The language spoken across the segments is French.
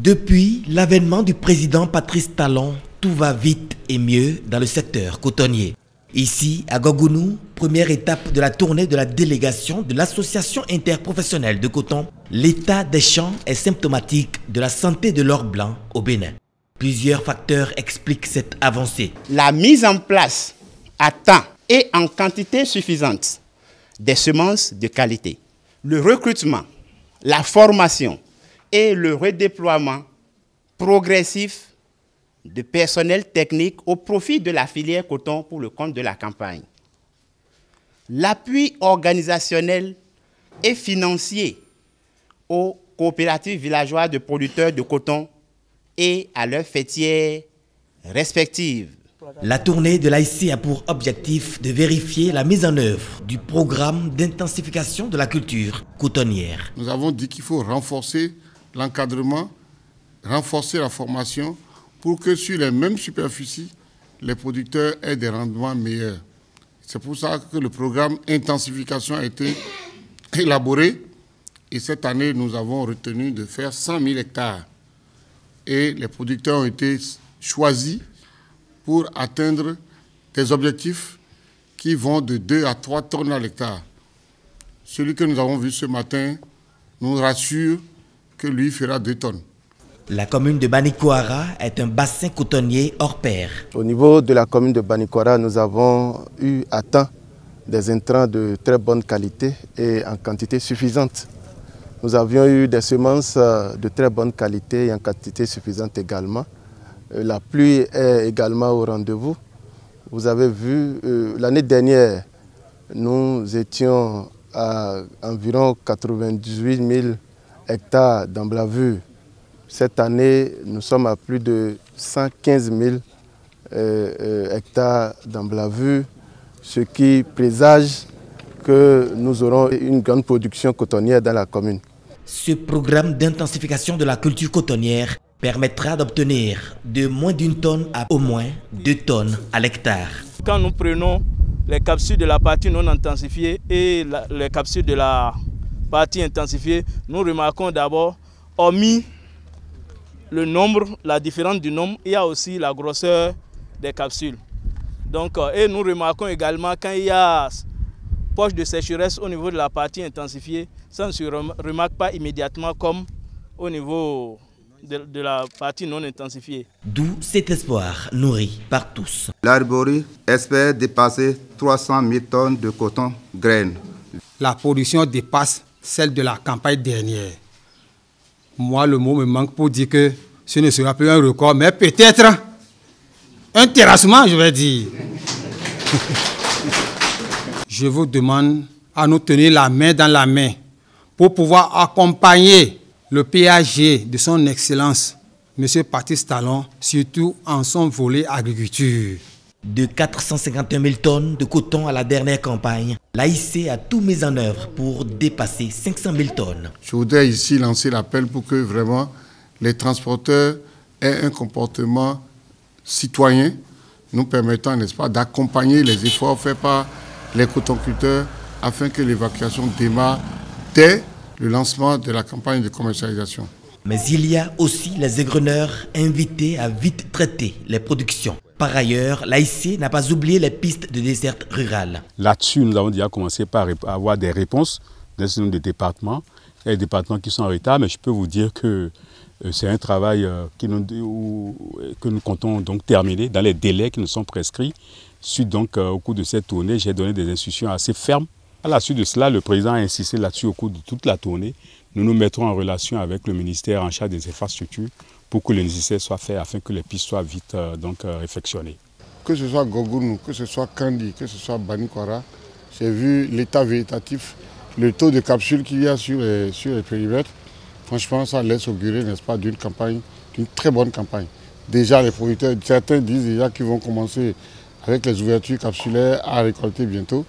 Depuis l'avènement du président Patrice Talon, tout va vite et mieux dans le secteur cotonnier. Ici, à Gogounou, première étape de la tournée de la délégation de l'Association interprofessionnelle de coton, l'état des champs est symptomatique de la santé de l'or blanc au Bénin. Plusieurs facteurs expliquent cette avancée. La mise en place à temps et en quantité suffisante des semences de qualité, le recrutement, la formation et le redéploiement progressif de personnel technique au profit de la filière coton pour le compte de la campagne. L'appui organisationnel et financier aux coopératives villageoises de producteurs de coton et à leurs fêtières respectives. La tournée de l'AIC a pour objectif de vérifier la mise en œuvre du programme d'intensification de la culture cotonnière. Nous avons dit qu'il faut renforcer l'encadrement, renforcer la formation pour que sur les mêmes superficies, les producteurs aient des rendements meilleurs. C'est pour ça que le programme intensification a été élaboré et cette année, nous avons retenu de faire 100 000 hectares. Et les producteurs ont été choisis pour atteindre des objectifs qui vont de 2 à 3 tonnes à l'hectare. Celui que nous avons vu ce matin nous rassure que lui fera 2 tonnes. La commune de Banikoara est un bassin cotonnier hors pair. Au niveau de la commune de Banikoara, nous avons eu à temps des intrants de très bonne qualité et en quantité suffisante. Nous avions eu des semences de très bonne qualité et en quantité suffisante également. La pluie est également au rendez-vous. Vous avez vu, l'année dernière, nous étions à environ 98 000 hectares d'emblavure. Cette année, nous sommes à plus de 115 000 hectares d'emblavure, ce qui présage que nous aurons une grande production cotonnière dans la commune. Ce programme d'intensification de la culture cotonnière permettra d'obtenir de moins d'1 tonne à au moins 2 tonnes à l'hectare. Quand nous prenons les capsules de la partie non intensifiée et les capsules de la partie intensifiée, nous remarquons d'abord, hormis le nombre, la différence du nombre, il y a aussi la grosseur des capsules. Donc, et nous remarquons également quand il y a poche de sécheresse au niveau de la partie intensifiée, ça ne se remarque pas immédiatement comme au niveau de la partie non intensifiée. D'où cet espoir nourri par tous. L'Arbori espère dépasser 300 000 tonnes de coton graines. La production dépasse celle de la campagne dernière. Moi, le mot me manque pour dire que ce ne sera plus un record, mais peut-être un terrassement, je vais dire. Je vous demande à nous tenir la main dans la main pour pouvoir accompagner le PAG de son Excellence, M. Patrice Talon, surtout en son volet agriculture. De 451 000 tonnes de coton à la dernière campagne, l'AIC a tout mis en œuvre pour dépasser 500 000 tonnes. Je voudrais ici lancer l'appel pour que vraiment les transporteurs aient un comportement citoyen, nous permettant, n'est-ce pas, d'accompagner les efforts faits par les cotonculteurs afin que l'évacuation démarre dès le lancement de la campagne de commercialisation. Mais il y a aussi les égreneurs invités à vite traiter les productions. Par ailleurs, l'AIC n'a pas oublié les pistes de desserte rurale. Là-dessus, nous avons déjà commencé par avoir des réponses d'un certain nombre de départements. Il y a des départements qui sont en retard, mais je peux vous dire que c'est un travail que nous comptons donc terminer dans les délais qui nous sont prescrits. Suite donc au cours de cette tournée, j'ai donné des instructions assez fermes. À la suite de cela, le président a insisté là-dessus au cours de toute la tournée. Nous nous mettrons en relation avec le ministère en charge des infrastructures pour que le nécessaire soit fait afin que les pistes soient vite réfectionnées. Que ce soit Gogounou, que ce soit Kandi, que ce soit Banikoara, j'ai vu l'état végétatif, le taux de capsules qu'il y a sur les périmètres. Franchement, ça laisse augurer, n'est-ce pas, d'une campagne, d'une très bonne campagne. Déjà, les producteurs, certains disent déjà qu'ils vont commencer avec les ouvertures capsulaires à récolter bientôt.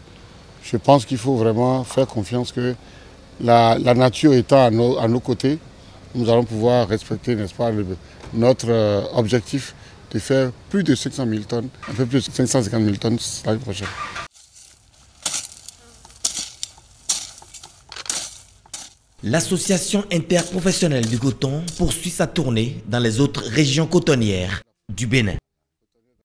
Je pense qu'il faut vraiment faire confiance que la nature étant à nos côtés, nous allons pouvoir respecter, n'est-ce pas, notre objectif de faire plus de 500 000 tonnes, un peu plus de 550 000 tonnes l'année prochaine. L'association interprofessionnelle du coton poursuit sa tournée dans les autres régions cotonnières du Bénin.